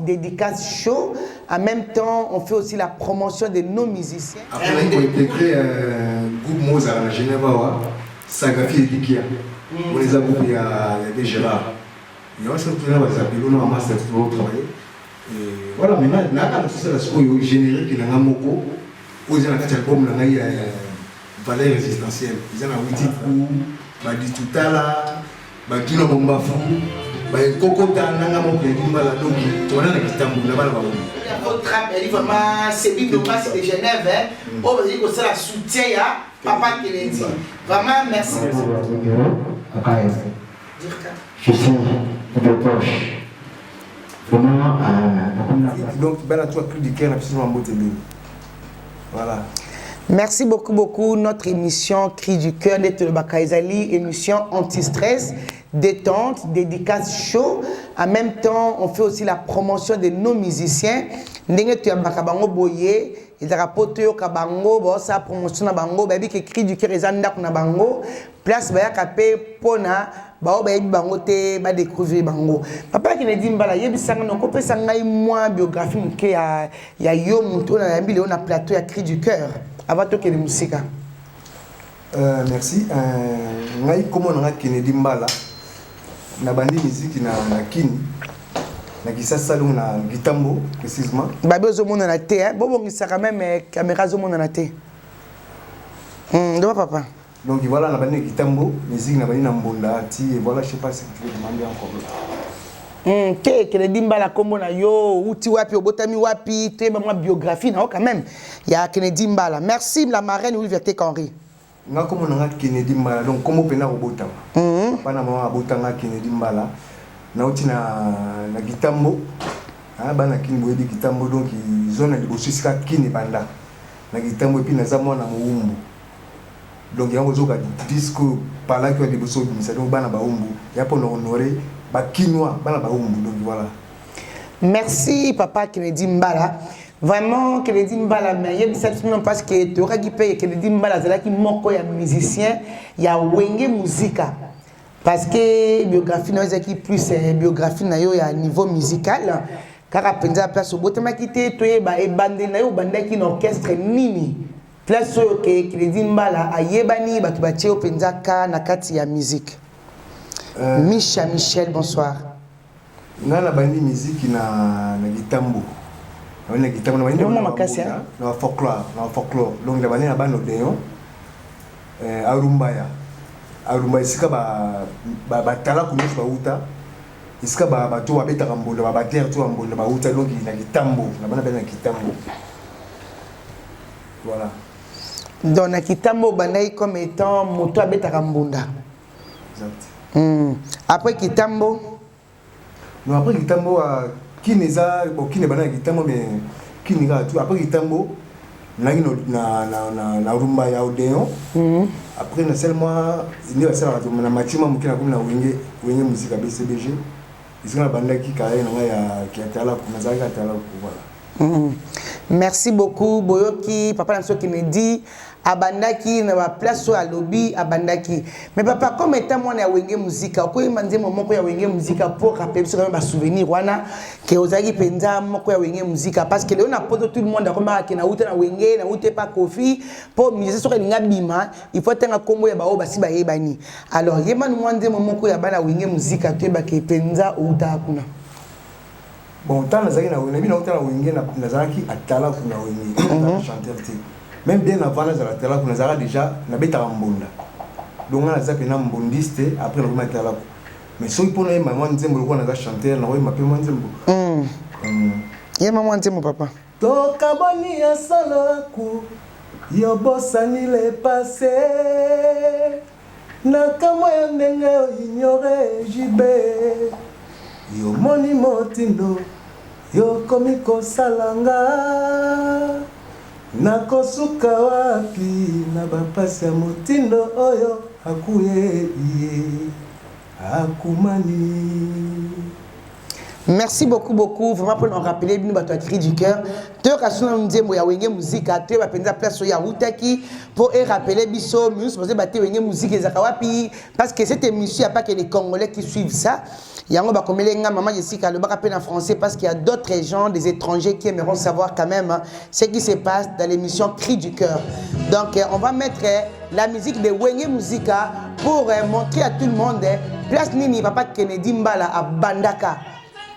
dédicace show. En même temps, on fait aussi la promotion de nos musiciens. Après, on a intégré un groupe Mozart à Genève, Sagafi et Dikia. On les a groupés, il y a des Gérard. Et on s'est retrouvé dans les appels, on a un master pour travailler. Voilà, maintenant, c'est la chose générique qui est dans Moko. Aux gens qui ont album, il y a valeur résistentielle. Ils ont un outil pour Baditutala, Badino Bombafu, Kokota, Nangamo, Dimbala, donc tu vois, il y a un Nabala. Votre rap, il vraiment, c'est lui de base de Genève. On va dire que c'est la soutien à Papa Kennedy. Vraiment, merci. Je suis de poche. Vraiment, donc, ben là, tu as plus de cœur, absolument beau télé. Voilà. Merci beaucoup. Notre émission Cri du cœur de Bakaizali, émission anti-stress, détente, dédicace show. En même temps, on fait aussi la promotion de nos musiciens. Ndenge tu as Bakabango Boye, et la rapote Kabango, sa promotion na Bango, baby qui Cri du cœur et Zanda na Bango, place Baya Kapé, Pona. Bango te ba découvrir bango papa qui ne dit mbala yebisanga no kopé sanga moi biographie mke ya yo muntu na yambile on a plateau ya Cri du cœur avant to kele musika merci ngai comme on a Kennedy mbala na bandi musique na kini na kisasa donc na gitambo précisément babe zo mona na te bobo ngisaka même caméra zo mona na te ndo papa. Donc voilà, on a bani Kitambo, musique na bani na Mbonda, et voilà, je sais pas si tu veux demander encore. Kennedy Mbala kombo na yo, uti wapi obotami wapi, te ma biographie na quand même. Il y a Kennedy Mbala. Merci la marraine Olivier Henry. Nga comme on a Kennedy Mbala, donc comment pena robotama. Pas na mama robotanga Kennedy Mbala. Na uti na Kitambo. Ah bana kinbo edi Kitambo donc zone de bosisika kini banda. Na Kitambo et puis na zamwa na muumbu. Donc il y a un discours par là qui a des besoins de ministère donc bana baumbu il y a pour honorer ba quinoa bana baumbu donc voilà. Merci papa Kennedy Mbala. Vraiment Kennedy Mbala mais il y a certainement parce que tu auras qui paye Kennedy Mbala c'est là qui moko ya musicien il y a wenge musica parce que biographie na qui plus biographie na yo ya niveau musical car penza place au botema kité to ba e bande na yo bande qui orchestre nini. Place que Kennedy Mbala ayebani batu batie openzaka na kati ya musique. Michel, bonsoir. Ngana bandi musique na gitambo. Na gitambo na bandi na folklore. Donc la bandi na bando deyo arumbaya. Arumbaya sika ba tala kuno ba uta. Isika ba to abeta kambola ba batler to ambola ba uta donc na gitambo. Na bana na gitambo. Voilà. Donc na Kitambo bandai comme étant moto abetaka mbunda. Exact. Après Kitambo. Non après Kitambo kineza bokine bana Kitambo mais kiniga tout après Kitambo na rumba ya Odéon. Après na seulement ni va sala na matima mukina comme na wenge musique BCBG. Ils ont banda ki kaya na ya kiatala pour nazaka tala voilà. Merci beaucoup Boyoki papa Nanso qui me dit abandaki na ba place à lobby abandaki mais papa comme étant moi na wenge musique ko imande momoko ya wenge musique pour rappeler sur ba souvenir wana que ozaki penza moko ya wenge musique parce que le on a poto tout le monde comme que na uta na wenge na uta pas kofi pour musicien sur linga bima il faut tenga kombo ya ba o basi ba yebani alors yema mwande momoko ya bana wenge musique to ba ke penza uta kuna. Bon, tant nazaki na wenge bina uta na wenge na nazaki atala kuna wenge chanteur ti même bien avant la tala kuna nazaka déjà na beta mbonda donc na zape na mbondiste après na komata la mais so pour na maman nzembo ko na chanteur na ma pe maman nzembo ye maman nzembo papa to kaboni ya solo ku yo bosani le passé na kamo ya ndenge ignore jibe yo moni motindo yo komi kosalanga nakosuka wapi na bapasi ya motindo oyo akuye iye akumani. Merci beaucoup, vraiment pour nous rappeler, nous bateau cri du cœur. Tu as kasuna nzembo ya wenge musique, tu as penza place ya Outaki pour rappeler biso, nous supposé battre wenge musique ezakawapi parce que cette émission il y a pas que les Congolais qui suivent ça. Yango ba komelenga maman Jessica le rappelle en français parce qu'il y a d'autres gens, des étrangers qui aimeront savoir quand même ce qui se passe dans l'émission Cri du cœur. Donc on va mettre la musique de Wenge Musica pour montrer à tout le monde place nini papa Kennedy Mbala à Bandaka.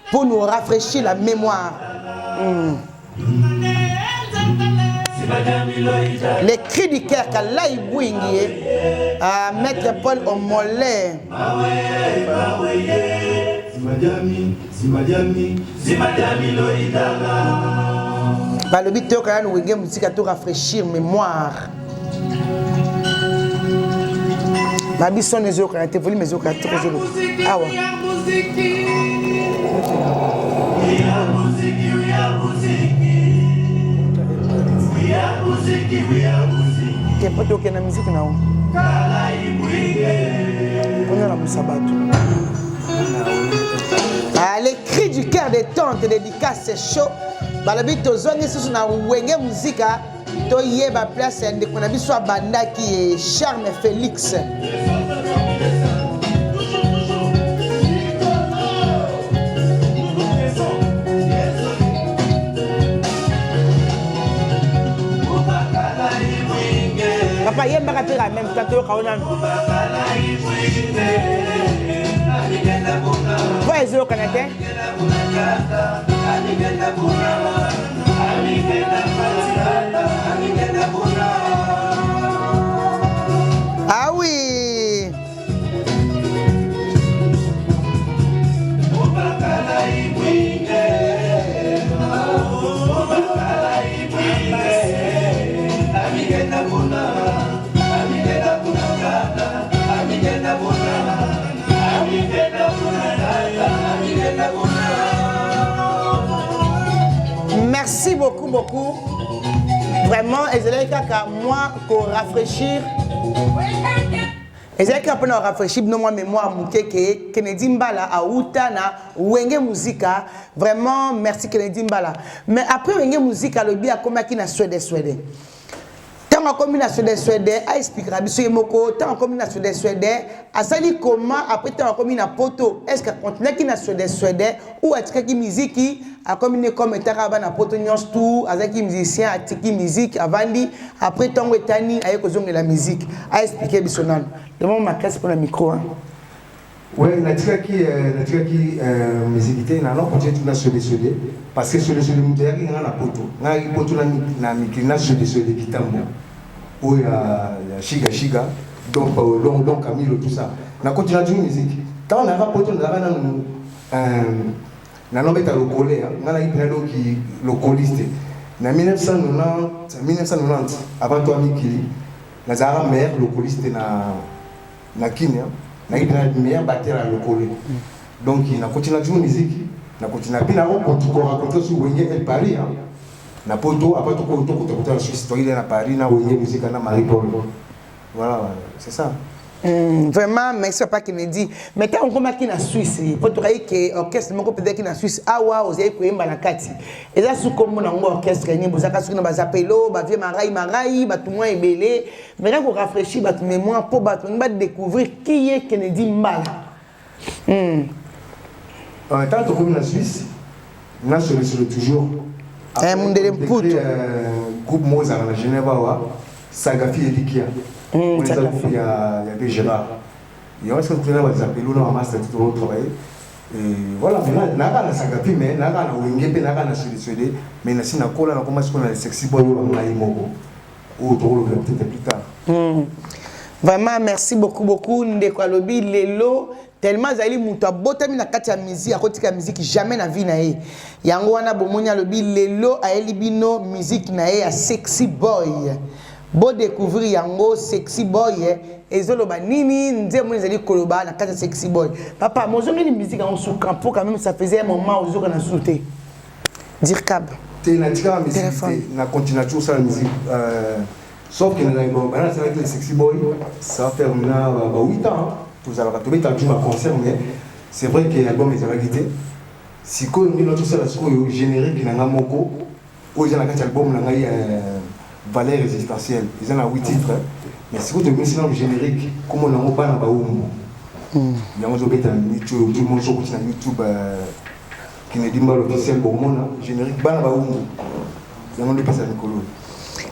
Pour nous rafraîchir la mémoire. Les cris du cœur qu'Allah Ibouingi à Maître Paul Omolé. Bah, le but est nous Wenge musique à tout rafraîchir mémoire. Ma bisson les yeux quand tu voulu mes yeux quand tu veux. Ah ouais. T'es pas toqué la musique non? On a la moussabatu. Ah, les cris du cœur des tantes dédicaces c'est chaud. Bah le but aux zones c'est na Wenge musique to yeba place de qu'on a vu soit banda qui est Charme Félix. Papa yemba kapira même tato kaona. Ouais zo kanate. Ah oui. Merci beaucoup. Vraiment, et moi pour rafraîchir. Et c'est qu'on peut rafraîchir nos mémoire que Kennedy Mbala à Outana Wenge Musica. Vraiment, merci Kennedy Mbala. Mais après Wenge Musica, le bien comme qui na Suède. Tant en combinaison de Suède, a expliqué Rabiso Yemoko, tant en combinaison de Suède, a sali comment après tant en combinaison poto, est-ce qu'à continuer qui na Suède ou est-ce que musique qui a combiné comme Taraba na poto nyons tout, avec qui musicien a tiki musique avandi après tant etani avec ozong de la musique, a expliqué bisonal. Demande ma casse pour le micro hein. Ouais, natika qui musique na non continue na Suède parce que Suède muteri na poto. Na poto na mikina Suède kitambo. Où il y a Shiga, donc Camilo, tout ça. On a continué à jouer musique. Quand on a rapporté, on a un localé, on a un localiste. En 1990, avant toi, Mikili, on a un maire localiste na Kenya, on a un meilleur batteur localé. Donc, on a continué à jouer musique. On a continué à raconter sur Wenge et Paris. Na poto après tout la Suisse il est à Paris na Wenge musique na Marie-Paul. Voilà, c'est ça. Vraiment merci papa qui me dit mais tant on qui na Suisse pour te dire que orchestre mon peut-être qui na Suisse awa ozaye koyemba na kati eza su comme na orchestre ni bozaka su na bazapelo ba vie marai ba tout moins ebele mais là pour rafraîchir ba mémoire pour ba découvrir qui est Kennedy Mbala. Tant que comme na Suisse na sur toujours groupe Mozart à Genève, Sagafi et Likia. Il y a des Gérard. Il y a des appels, on a master tout travail. Et voilà, maintenant, on a Sagafi, mais on a Wenge, on a Suède, mais on a Sinakola, on a commencé à sexy boy, on a Imogo. Ou peut-être plus tard. Vraiment, merci beaucoup. Ndekolobi lelo. Tellement zali muta botami na kati ya musique akotika musique jamais na vie na ye yango wana bomoni alobi lelo aeli bino musique na ye ya Sexy Boy bo découvrir yango Sexy Boy ezoloba nini nzembo ezali koloba na kati ya Sexy Boy papa mozongi ni musique en sous campo quand même ça faisait un moment où zoka na sauter dire cab na tika musique na continue toujours ça la musique sauf que na bana c'est avec les Sexy Boy ça va faire maintenant 8 ans. Vous avez un concert, mais c'est vrai que l'album est quitté. sikoyo ndino tosala sikoyo générique na nga moko oyo eza na kati ya album na ngai valeur existentielle eza na 8 titres mais sikoyo tomisi na générique kombo nango bana baumbu yango ozobeta tout le monde sokoti na youtube Kennedy Mbala officiel bomona générique bana baumbu yango ndopesa mikolo.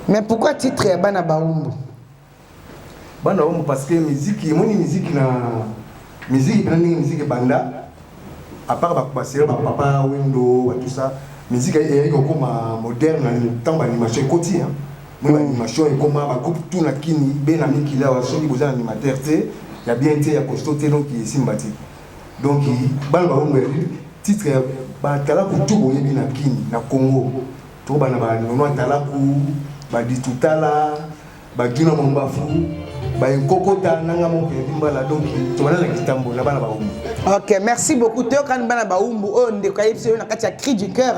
Mais pourquoi titre ya bana baumbu? Bana baumbu parce que musique moni musique banda à part papa window tout ça musique est comme moderne temps d'animation quotidien moi animation est comme ba groupe tout na kini ben ami qui là soki besoin animateur té il y a bien été ya costaud té donc qui sympathique donc bana baumbu titre ba tala ku tout boye na kini na Congo to bana ba nono tala ku ba ditutala ba gina mombafu ba nkokota nanga mo ke Mbala donc to bana la kitambo na bana baumbu. Ok, merci beaucoup. Théo kan bana baumbu on de kwa yipse na kati ya cri du cœur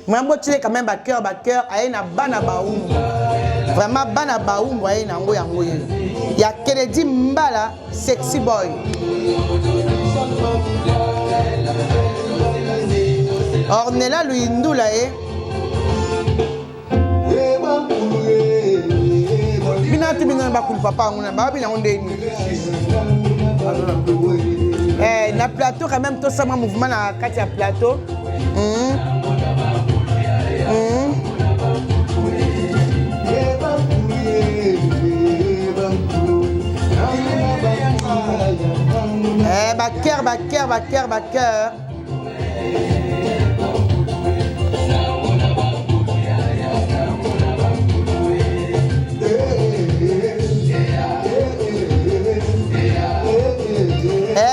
moi motile quand même ba cœur aye na bana baumbu vraiment bana baumbu aye na ngo yango ye ya Kennedy Mbala sexy boy Ornella Luindula binati bina bakul papa ngona ba bina ondeni na plateau quand même tout ça mouvement na kati ya plateau ba cœur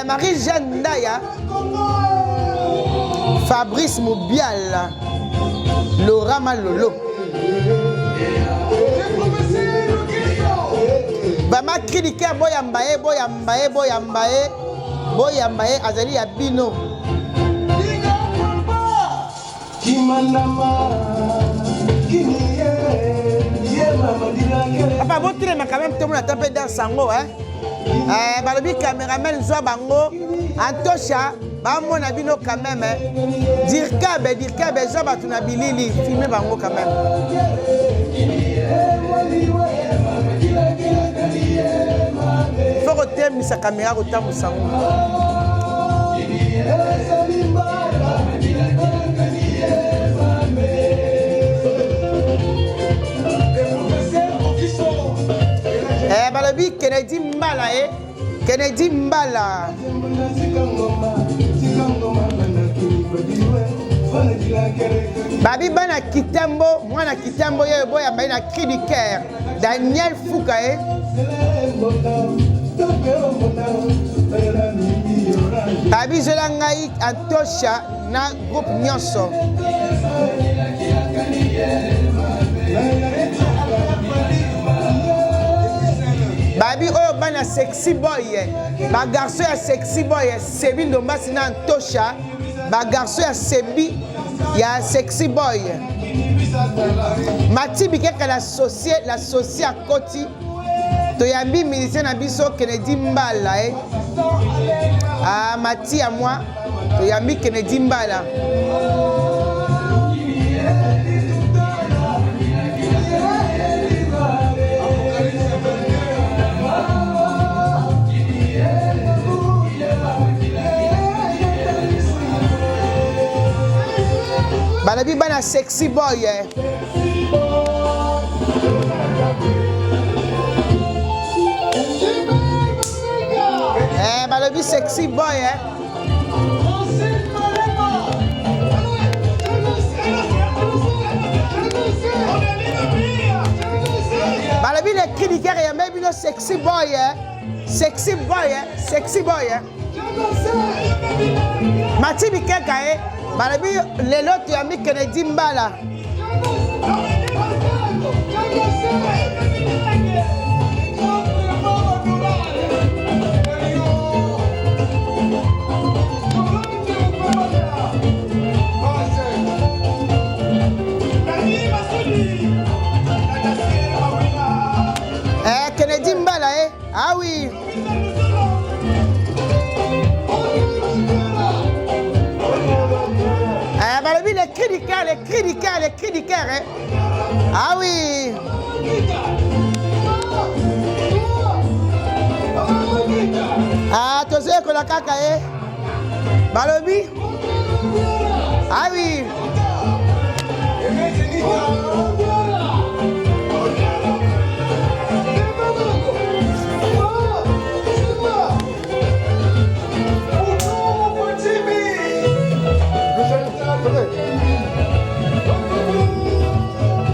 Marie-Jeanne Ndaya, Fabrice Moubial, Laura Malolo. Bama Kridika boyambaye azali ya bino. Papa botre ma quand même tout le monde tapé dans sango hein. Balobi caméraman zo bango Antosha ba mona bino quand même dirkabe zo batuna bilili filmer bango quand même. Faut que tu sa caméra autant pour sango. Balobi Kennedy Mbala Kennedy Mbala Babi bana kitambo mwana kitambo ye boya mbaye na cri du cœur Daniel Fouka Babi zola ngai Antosha na groupe nyonso Babi oh bana sexy boy ba garçon ya sexy boy Sebi Ndombasi na Antosha ba garçon ya Sebi ya sexy boy Mati bikeka la associé à Koti toyambi musicien na biso Kennedy Mbala Mati à moi toyambi Kennedy Mbala Balabi bana sexy boy Balabi sexy boy Balabi le cri du cœur et même le sexy boy sexy boy Mati bikeka Balabi lelo tu ami Kennedy Mbala Kennedy Mbala ah oui cœur, les cris du cœur, les cris du cœur. Hein? Ah oui. Ah, tu sais que la caca est. Balobi. Ah oui.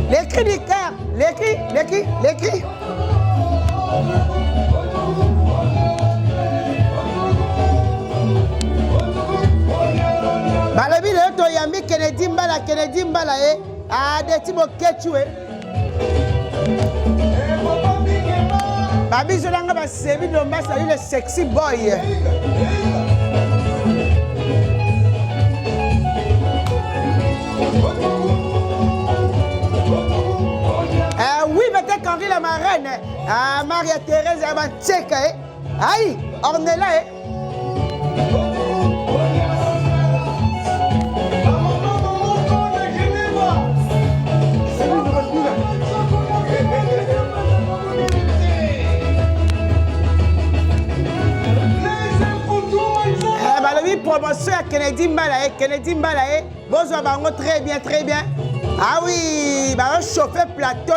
Les cris du cœur, les cris. Balobi le to yambi Kennedy Mbala eh. Ah de tibo ketchwe. Babi zolanga ba sebi do mbasa le sexy boy. Oui, peut-être qu'Henri la marraine. Ah, Maria-Thérèse, elle va checker. Aïe, Ornella. Promotion à Kennedy Mbala, bonjour, très bien, très bien. Ah oui, bah, chauffer plateau.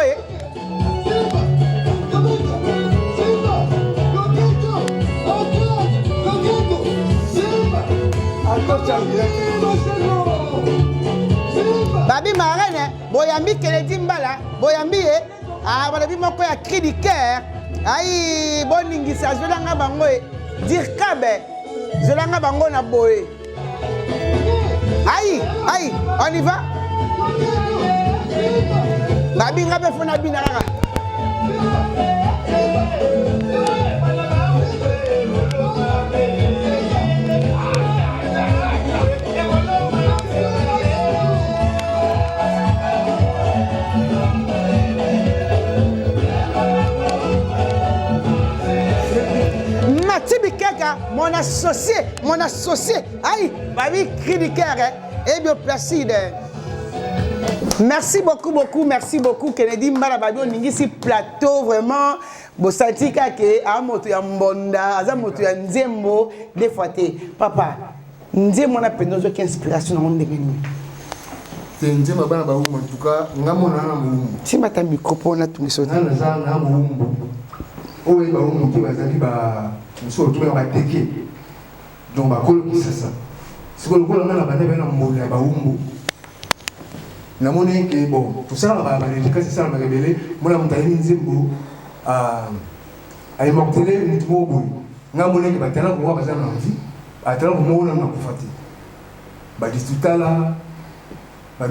Babi marraine, boyambi Kennedy Mbala, boyambi, ah, voilà, mon quoi, cri du cœur. Aïe, bon lingisa, je l'ai bango, dire kabe. Zolanga bango na boé. Aïe, aïe, on y va. Babi ngabe fona binara. Mon associé, aïe, Babi cri du cœur, et bien placide. Merci beaucoup, Kennedy Mbala Babi, on ici plateau, vraiment, Bosatika ke, Amoto ya Mbonda, Azamoto ya Nzembo, des fois, papa, Nzembo na penozo qui inspiration dans le monde. C'est Nzembo bana ba en tout cas, ngamona na mu. Si mata micro na tout ça. Na za na mu. O e ba mu ki bazali ba so to ba teke. Donc ba kolo ki ça. Si ko ko na ba na mbola ba umbu. Na moni ke bon, tout ça ba l'éducation c'est ça ba rebelle, mona mutali Nzembo ay mortele nitmo boy. Ngamona ke ba tana ko ba za na vie. Atala ko mo na kufati. Ba disutala tout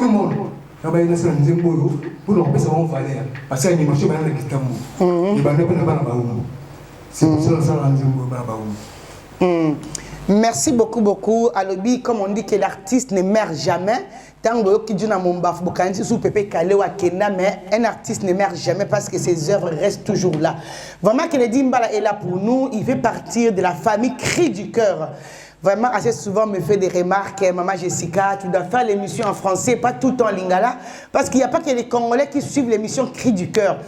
le monde. Merci beaucoup. Alobi, comme on dit que l'artiste ne meurt jamais. Tant que tu as mon baf, mais un artiste ne meurt jamais parce que ses œuvres restent toujours là. Vraiment, Kennedy Mbala est là pour nous. Il fait partir de la famille Cri du cœur. Vraiment, assez souvent, me fait des remarques. Maman Jessica, tu dois faire l'émission en français, pas tout en lingala. Parce qu'il n'y a pas que les Congolais qui suivent l'émission Cri du cœur.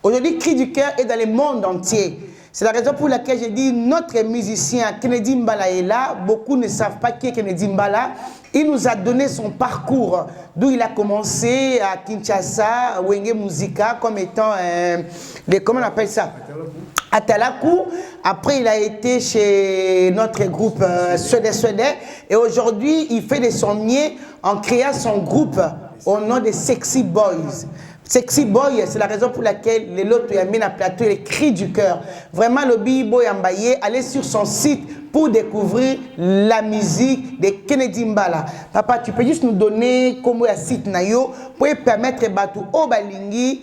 Aujourd'hui, Cri du cœur est dans le monde entier. C'est la raison pour laquelle j'ai dit notre musicien Kennedy Mbala est là. Beaucoup ne savent pas qui est Kennedy Mbala. Il nous a donné son parcours, d'où il a commencé à Kinshasa, Wenge Musica, comme étant, comment on appelle ça? Atalaku. Après, il a été chez notre groupe Suédais. Et aujourd'hui, il fait de son mieux en créant son groupe au nom de Sexy Boys. Sexy Boy, c'est la raison pour laquelle les lots ont mis un plateau les cris du cœur. Vraiment, le Bibo Yambaye, allez sur son site pour découvrir la musique de Kennedy Mbala. Papa, tu peux juste nous donner comment un site nayo pour permettre Batou Obalingi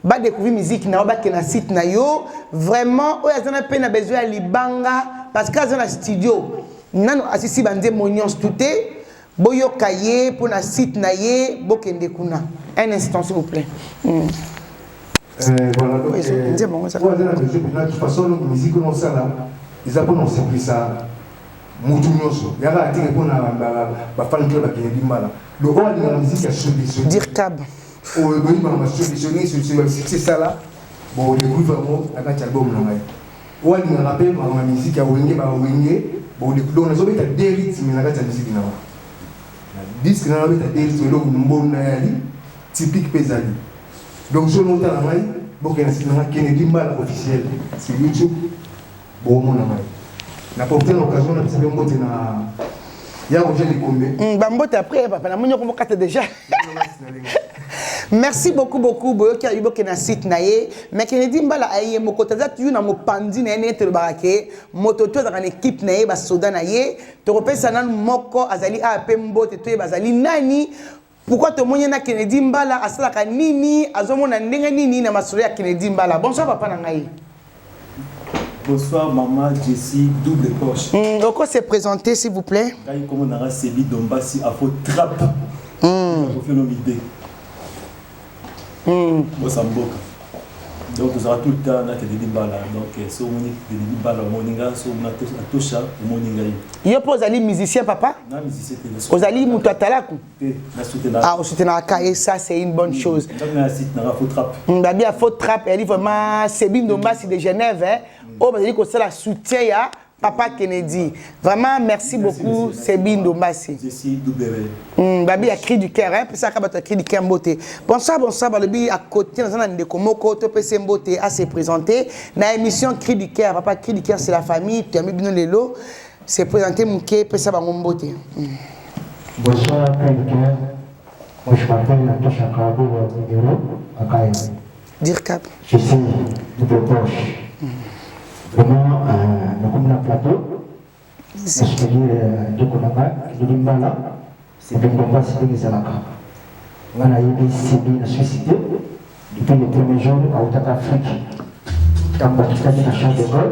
de découvrir la musique nayo na site nayo. Vraiment, on a besoin de libanga parce qu'il y a un studio. Nous assisté à Monions touté. Boyo kaye pour na site naye bokende kuna. Un instant s'il vous plaît. Voilà donc de toute façon la musique non ça là ils ont pas non c'est ça mutu nyonso yaka ati pour na ba fan club qui est mal le roi de la musique a solution dire cab oh oui ma solutionner c'est ça là bon le groupe vraiment aka album na ngai roi de la rappel ma musique a wenge ba wenge bon le don zo beta des rythmes na kata musique na disque na beta des rythmes lo mbona yali typique pesali donc je monte la maille bon que na Kennedy mal officiel sur YouTube bon mon amai na porté l'occasion de savoir mbote na ya Roger Likombe mbote après papa na monyo ko kata déjà. Merci beaucoup boyo ki ayibo ke na site na ye mais Kennedy mbala aye moko taza tu na mopandi na ene te le barake moto to dans équipe na ye ba soda na ye to repesa na moko azali AP mbote to bazali nani. Pourquoi tout le monde na Kennedy mbala asalaka nini azomona ndenge nini na masuri ya Kennedy mbala. Bonsoir papa na ngai. Bonsoir maman Jessie double poche. Oko se présenter s'il vous plaît. Kai comme on a Sebi Dombasi a faux trap. On fait nos idées. Bosamboka. Donc vous aurez tout le temps na Kennedy mbala donc so moni Kennedy mbala moninga so na tosha moninga yi. Yo pose ali musicien papa? Na musicien te. Ozali mutu atalaku. Na soutenir. Ah, soutenir ka et ça c'est une bonne chose. Donc na site na faux trap. Babi a faux trap elle vraiment Sebi Dombasi de Genève hein. Oh bazali ko sala soutien ya papa Kennedy. Vraiment merci beaucoup Sebi Dombasi. Jessie double. Babi a cri du cœur hein, ça ka cri du cœur mbote. Bonsoir Balobi à côté dans un ndeko moko to pese mbote à se présenter na émission cri du cœur. Papa cri du cœur c'est la famille, tu as mis bino lelo. C'est présenté mouké pesa bango mbote. Bonsoir cri du cœur. Moi je m'appelle Natosha Kabo Numéro Akaï. Dire cap. Je suis double poche. Vraiment, nous sommes plateau. Je suis de Konanga, de Limbala, c'est bien qu'on va se dire on a eu des suicidé depuis le premier jour à Ouattara Afrique. Dans le Pakistan, il y a un champ de vol.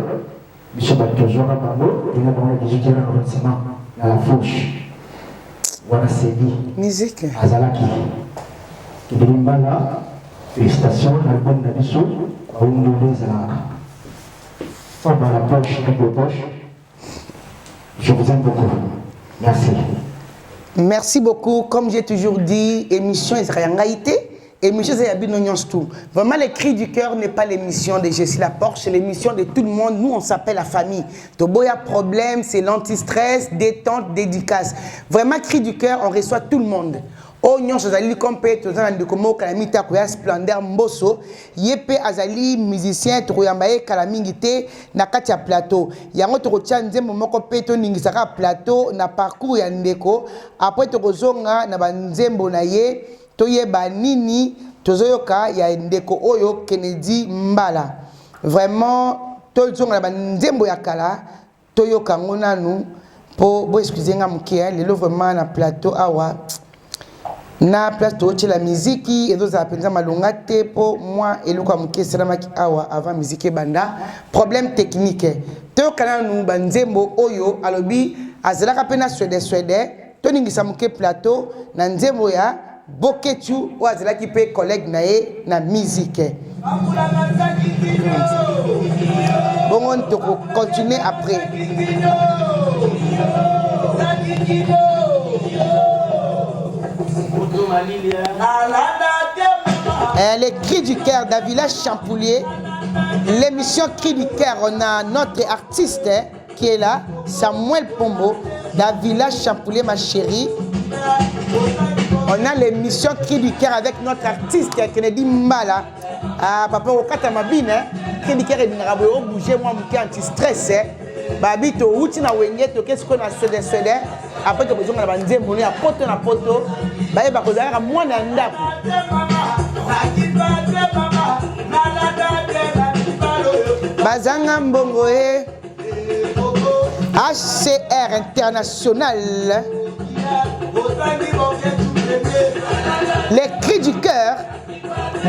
M. Batozo Rabango, il y a un 18 heures d'arrondissement dans la fourche. Voilà, c'est dit. Musique. Azalaki. De Limbala, félicitations, l'album d'Abisso, à Oundoué Zalaka. Dans la poche, double poche. Je vous aime beaucoup. Merci. Merci beaucoup. Comme j'ai toujours dit, émission Israël-Ngaïté, émission tout. Vraiment, les cris du cœur n'est pas l'émission de Jessie Laporte, c'est l'émission de tout le monde. Nous, on s'appelle la famille. Toboya problème, c'est l'anti-stress, détente, dédicace. Vraiment, cri du cœur, on reçoit tout le monde. Oh non, azali compé to zana ndeko mo kalamita ko ya splendeur mboso yepe azali musicien to yambaye kalamingité na kati ya plateau yango to kotia nzembo moko pe to ningisaka plateau na parcours ya ndeko après to kozonga na banzembo na ye to yeba nini tozoyoka ya ndeko oyo Kennedy mbala vraiment to zonga na banzembo ya kala to yoka ngona nu po bo excusez nga mukia lelo vraiment na plateau awa na place de la musique et d'autres appels malongate pour moi et le quoi muke salamaki awa avant musique banda problème technique to kana nu banzembo oyo alobi azalaka pena swede to ningisa muke plateau na nzembo ya boketu o azalaki pe collègue na ye na musique bon on te continuer après. Les cris du cœur d'Avila Champoulier, l'émission Cris du cœur, on a notre artiste qui est là, Samuel Pombo, d'Avila Champoulier, ma chérie. On a l'émission Cris du cœur avec notre artiste Kennedy Mbala. Papa, au Katamabine, Cris du cœur est une bouger, moi, je suis anti-stress. Babi, tu es na wenge, tu qu'est-ce qu'on a cédé. Après, tu as besoin de la nzembo, na poto. Baye bakozala moi na ndako. Bazanga mbongo e HCR International. Les cris du cœur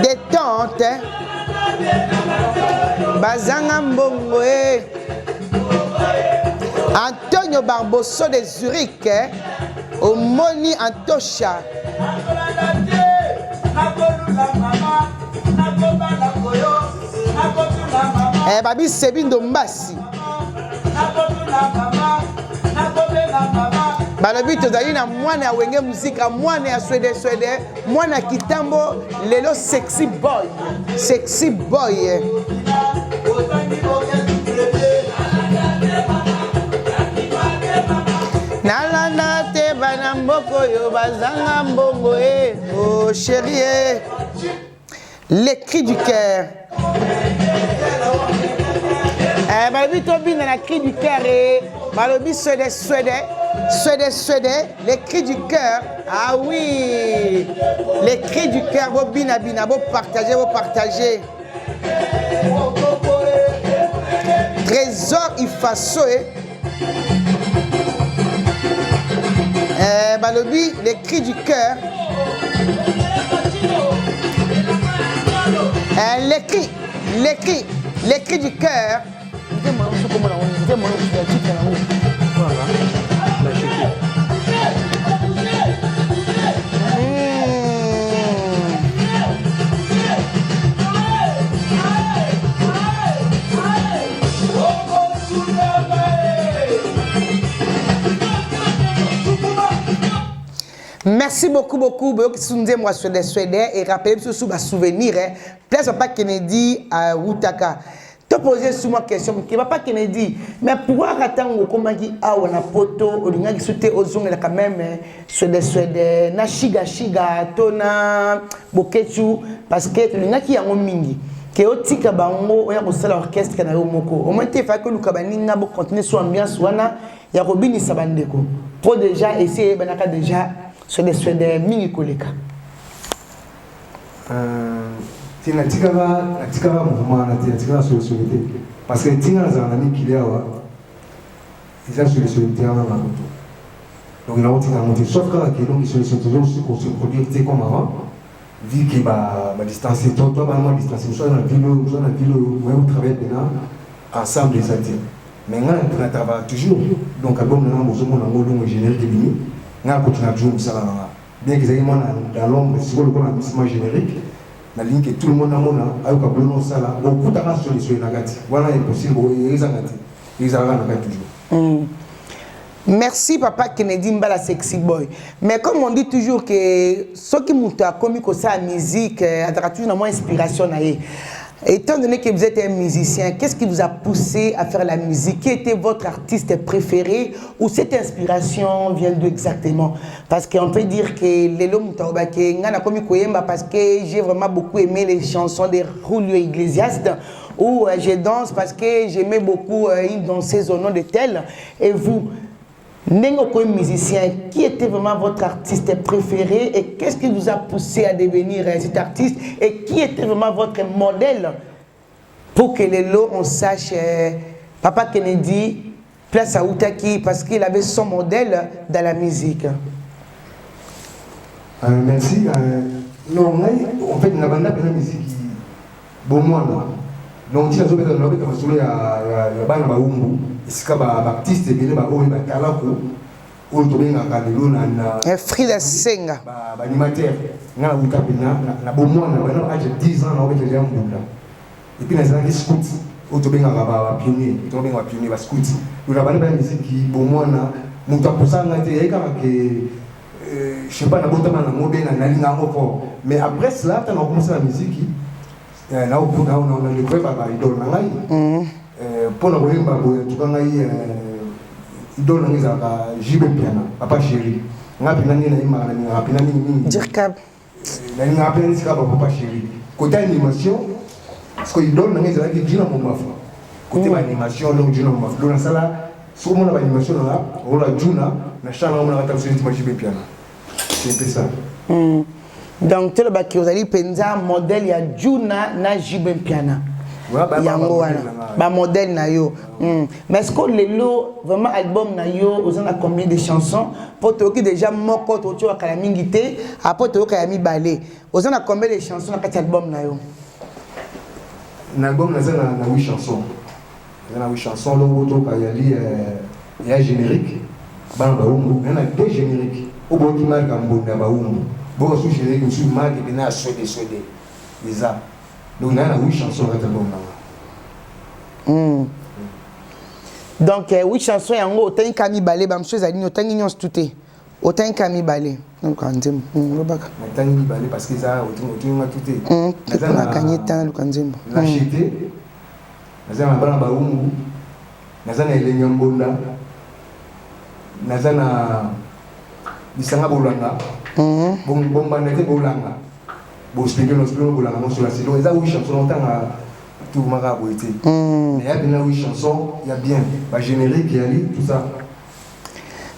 détente. Bazanga mbongo e Antonio Barboso de Zurich, Omoni Antosha. Babi Sebi Dombasi. balobi tozali na mwana ya wenge musika mwana ya swede mwana ya kitambo lelo sexy boy nalanda te bana mboko yo bazanga mbongo oh chérie les cris du cœur balobi tobina na cri du cœur balobi swede les cris du cœur ah oui les cris du cœur bo bina bo partager Trésor Ifaso balobi les cris du cœur les cris du cœur Merci beaucoup. Moi, Suédois et rappelez-vous sur ma souvenir. Place Papa Kennedy à Wutaka. Tu posé sur ma question. Papa Kennedy, mais pourquoi attendre comment dit ah on a poto on a qui sauté aux ongles quand même Suédois na shiga tona bokechu parce que tu n'as qui en mingi. Que otika bango oya ko sala orchestre na yo moko. Au moins tu fait que nous kabaninga bo continuer sur ambiance wana ya robini sabandeko. Pour déjà essayer banaka déjà sur des Suédois mini koleka. Tina tikava mouvement na tina solution parce que tina za nani kiliawa isa solution terrain na moto. Donc il a monté na monter sauf quand que donc solution toujours se produire comme avant vu que ba distance toi ba moi distance soit dans ville où travailler maintenant ensemble les ateliers. Maintenant on travaille toujours donc album na mozomo na ngolo générique bini nga continue toujours ça bien que ça dans l'ombre c'est le qu'on a mis générique na ligne que tout le monde a mona ayoka blono sala beaucoup de solution nagati voilà impossible ils arrivent toujours. Merci Papa Kennedy Mbala Sexy Boy. Mais comme on dit toujours que ceux qui montent à comme ça la musique a toujours moins inspiration naie. Étant donné que vous êtes un musicien, qu'est-ce qui vous a poussé à faire la musique? Qui était votre artiste préféré? Ou cette inspiration vient d'où exactement? Parce qu'on peut dire que Lelo Moutaobake, Ngana Komi Koyemba, parce que j'ai vraiment beaucoup aimé les chansons de Julio Iglesias, où je danse parce que j'aimais beaucoup une danseuse au nom de tel. Et vous, Nengo musicien, qui était vraiment votre artiste préféré et qu'est-ce qui vous a poussé à devenir cet artiste et qui était vraiment votre modèle pour que les lots on sache Papa Kennedy place à Outaki parce qu'il avait son modèle dans la musique. Merci. Non, en fait, la bande de la musique, bon moi donc si la zone de l'objet comme celui à la bande baumbu ici ba baptiste et bien ba oyo ba talako oyo to benga kadelo na Frida Senga ba animateur ngala utapina na bon moi na bana âge 10 ans na objet de l'ambula et puis les années scout oyo to benga ba pionnier to benga ba pionnier ba scout nous la bande de musique qui bon moi na muta posanga te yeka que je sais pas na botama na modena na linga ngoko mais après cela tu as commencé la musique là où on a découvert par idole nangai pour la koyemba boye tukangai idole nangai za jibe piano papa chéri ngapi nani na imana ni ngapi nani mingi Dirkab nani ngapi nani sika papa chéri côté animation parce que idole nangai za ki jina mon mafa côté animation donc jina mon mafa dans sala sur mon animation là on la juna na chana on a tapé sur jibe piano c'est un peu ça. Donc tu le baki ozali penza modèle ya Juna na Jibe Piana. Yango wana ba modèle na yo. Mais est-ce que lelo vraiment album na yo ozana combien de chansons pour toi qui déjà moko to tu akala mingité après to ka mi balé. Ozana combien de chansons na album na yo? L'album na zana na 8 chansons. Na 8 chansons longo to ka yali ya générique. Ba umbu na 2 génériques. Obo ki marka mbonda ba umbu. Bon, je suis allé sur Marc et bien à Suédois. Donc, on a 8 chansons dans l'album. Donc, oui, chanson, il y a autant de Camille Balé, autant de nyons tout est. Autant de Camille Balé. Donc, on dit, autant de Balé parce que ça, autant tout est. La chité, nazana bana baungu, nazana elenyambonda, nazana bisanga bolanga, bomba nete bolanga, bo speaker no speaker bolanga no sur la saison. Eza oui chanson longtemps tout marabout été. Mais il y a bien oui chanson, il y a bien, pas générique, il y a tout ça.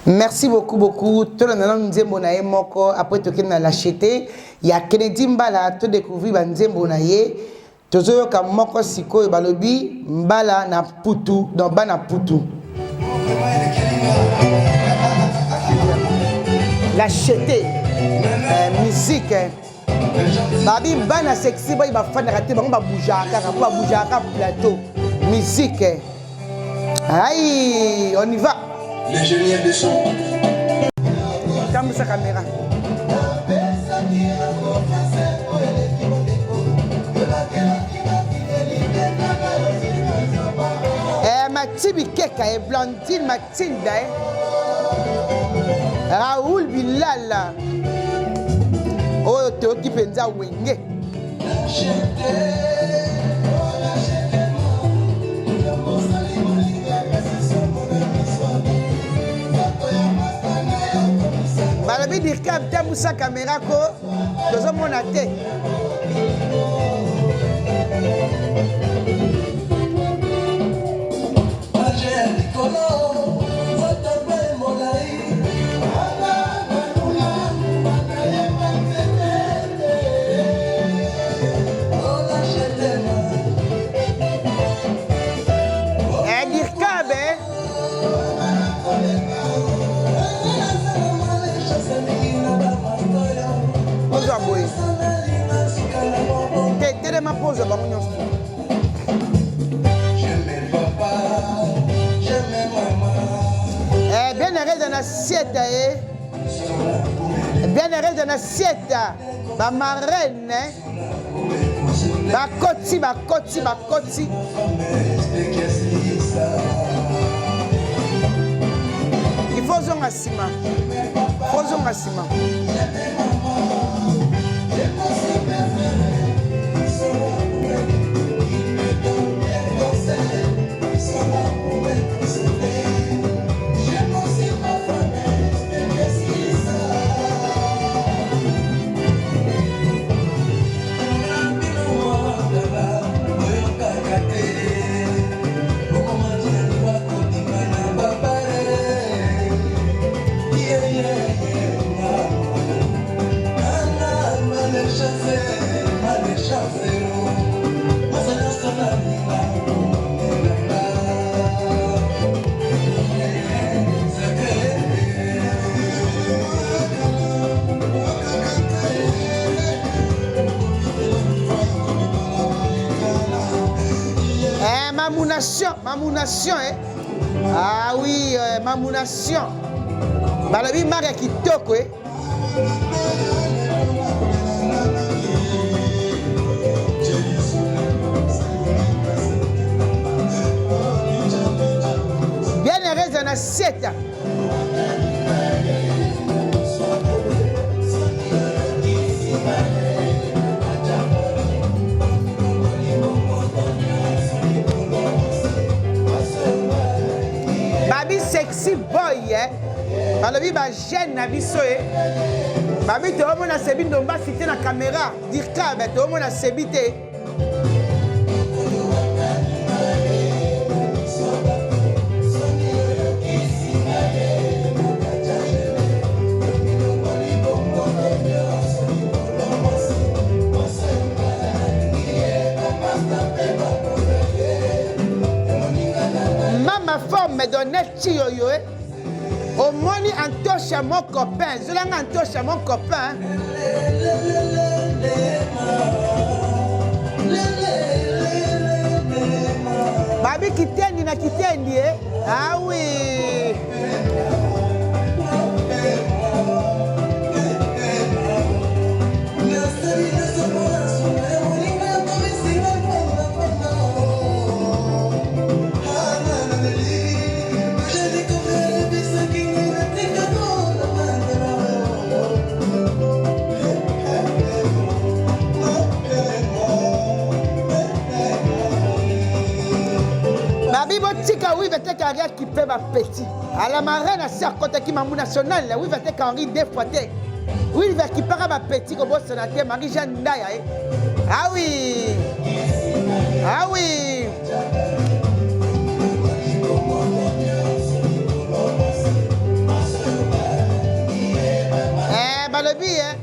Merci beaucoup, beaucoup. Tout le monde nous dit que moko après tout que na l'acheter, il y a Kennedy Mbala tout découvrir banze bonaye. Toujours comme moko siko balobi mbala na putu, donc bana putu. L'acheter musique. Babi bana sexy boy ba fan raté ba boujaka plateau. Musique. Aïe, on y va. L'ingénieur de son. Comme sa caméra. Matibi Keka et Blandine Mathilda. Raoul Bilala. Oh, te occupé de Wenge. Balabi dirka tabu sa caméra ko tozo mona te. Ma pose ba munyo. Bien arrêté dans l'assiette bien arrêté dans l'assiette ba marraine ba koti il faut zonga sima Mamounation, hein? Ah oui, mamounation. Balabi Maria Kitoko, hein? Bien heureuse dans l'assiette. Babi sexy boy, eh? Balobi ba jeune na biso, eh? Babi te omo na sebi ndomba cité na caméra. Dirka, te omo na sebi te. Me donner tioyo, eh? Au moins, Antoche à mon copain. Je l'ai Antoche à mon copain. Babi Kitendi na Kitendi, eh? Ah oui. va te carrière qui fait ma petit. À la marraine, à sa côté qui m'a national, oui, va te carrière des fois. Oui, il va qui part ma petit au boss sénateur Marie-Jeanne Ndaya. Ah oui. Ah oui. Le billet.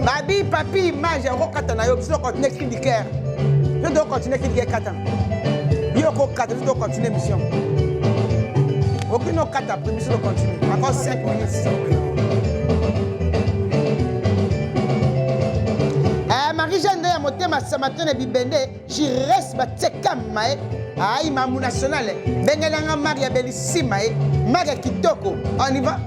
Babi, papi, image, on va continuer à écrire du cœur. Je dois continuer à écrire du cœur. Je dois continuer l'émission. Aucune autre carte après, monsieur, continue. Encore 5 minutes. Marie-Jeanne Ndaya motema samatone bibende, je reste bateka mae. Aïe mamou national. Bengelanga Maria Bellissima Maria Kitoko. On y va.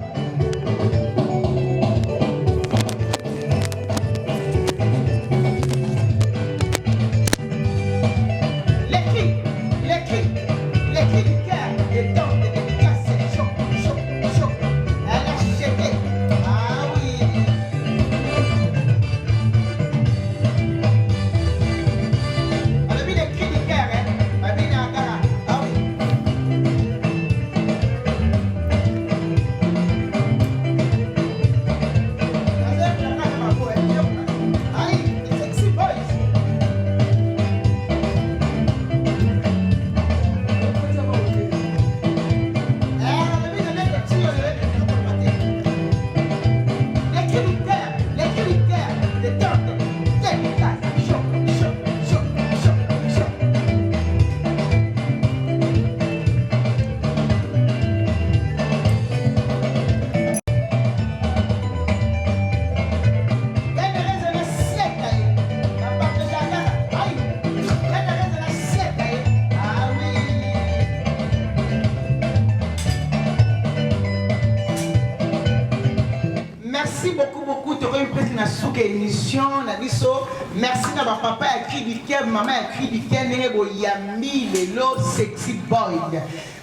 Merci à ma papa a écrit du cœur, maman a écrit du cœur, Yami, Lelo, Sexy Boy.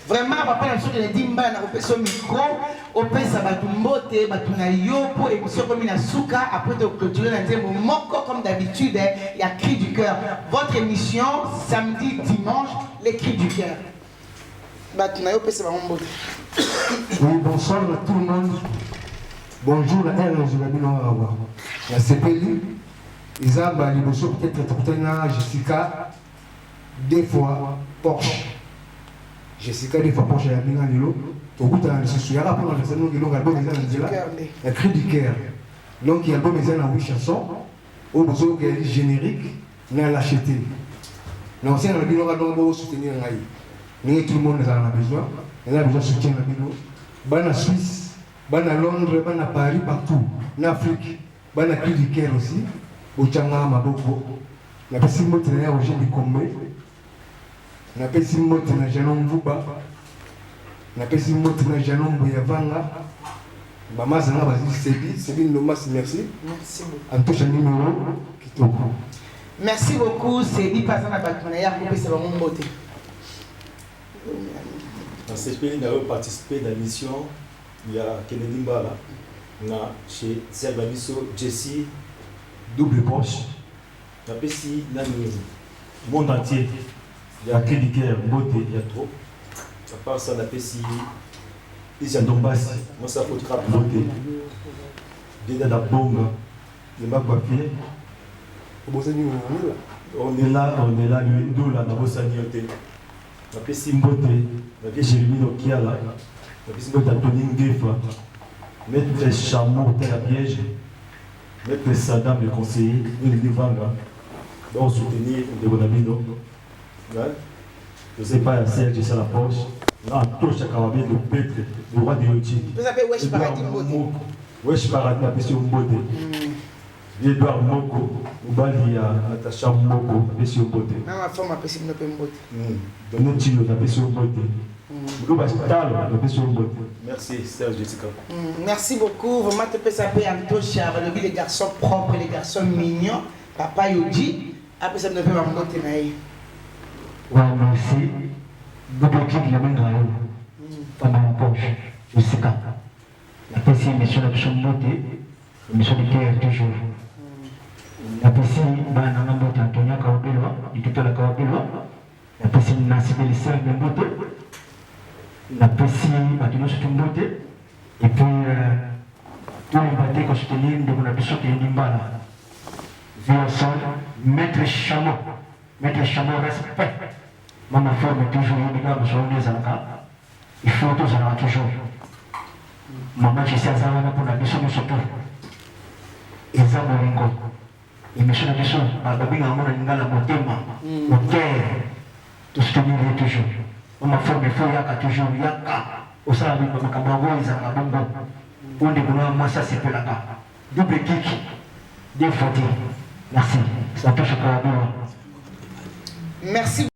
Vraiment, papa a dit que Dimba a son micro, au pays ça va tout monter, batuna yopo, et monsieur comme une souka, après de clôturer dans un moko comme d'habitude, il y a cri du cœur. Votre émission, samedi, dimanche, les cris du cœur. Batuna yopo, c'est vraiment beau. Oui, bonsoir à tout le monde. Bonjour à elle, je vais bien avoir. La CPI. Ils ont peut-être Jessica, des fois Porsche. Jessica, des fois Porsche, il y a bien un lot. Au bout d'un il y a rapport dans le salon qui l'ont album il y a cri du cœur. Donc, il y a album dans 8 chansons. Au besoin qu'il y a générique, il y a l'acheté. L'ancien, il y a besoin soutenir. Tout le monde en a besoin. Il y a besoin de soutien. Il y a Suisse, il y a Londres, il y a Paris, partout. En Afrique, il y a cri du cœur aussi. Ochanga maboko na pesi moto na Roger Bikombe na pesi moto na Janon Mbuba na pesi moto na Janon Boyavanga mama zanga bazi sebi Nomas merci beaucoup numéro kitoko merci beaucoup Sebi Pazana Batmanaya pour pesa mon moto dans cette pays nous avons participé à l'émission il y a Kennedy Mbala chez Servabiso Jessie double Porsche. La PCI dans le monde entier, il y a Kédiker, beauté, il y a trop. À part ça, la PCI, il y a Donbass, moi ça faut trappe beauté. Déjà la bombe, il m'a coiffé. On est là, nous là, dans vos saniotés. La PCI beauté, la vieille Jérémy Nokia là, la PCI beauté Anthony Ngefa, mettre les chameaux à la piège. Maître Saddam, le conseiller, nous les Vanga, donc soutenir de Bonamino. Je ne sais pas, Serge, c'est la poche. Là, tout chaque arabie de Petre, le roi de Yoti. Vous avez Wesh Paradis Mbote. Wesh Paradis, la question Mbote. Edouard Moko, Oubali à Natacha Moko, la question Mbote. Non, ma femme a passé une Mbote. Donne Tino, la question Mbote. Merci Serge Jessica. Merci beaucoup. Vraiment, tu peux s'appeler Antosha, les garçons propres, les garçons mignons. Papa Yoji, Après ça me fait ma moto naïe. Ouais, mais aussi, double clic, il y a même dans pendant la poche, je sais pas. Après, si mission de montée, mission de guerre toujours. Après, si on a un moto, Antonia Kaobelwa, du tout à la Kaobelwa. Après, si on a ciblé les cercles de moto. Après, si on a une moto. Et puis, tout le bâtiment qu'on se tenait, on a besoin qu'il y ait une balle. Vu au sol, mettre chameau respect. Maman forme toujours une gamme sur les alaka. Il faut tous en avoir toujours. Maman, je sais à Zalana pour la mission de surtout. Et Zamoringo. Et monsieur la mission, à Babinga, on a une gala motema, au cœur, tout ce que nous voulons toujours. Maman forme, il faut yaka toujours, yaka. Au sein de ma camarade, ils ont un bonbon. On dit que moi, ça c'est pas là-bas. Double kick, deux fois. Merci. Ça touche à la. Merci.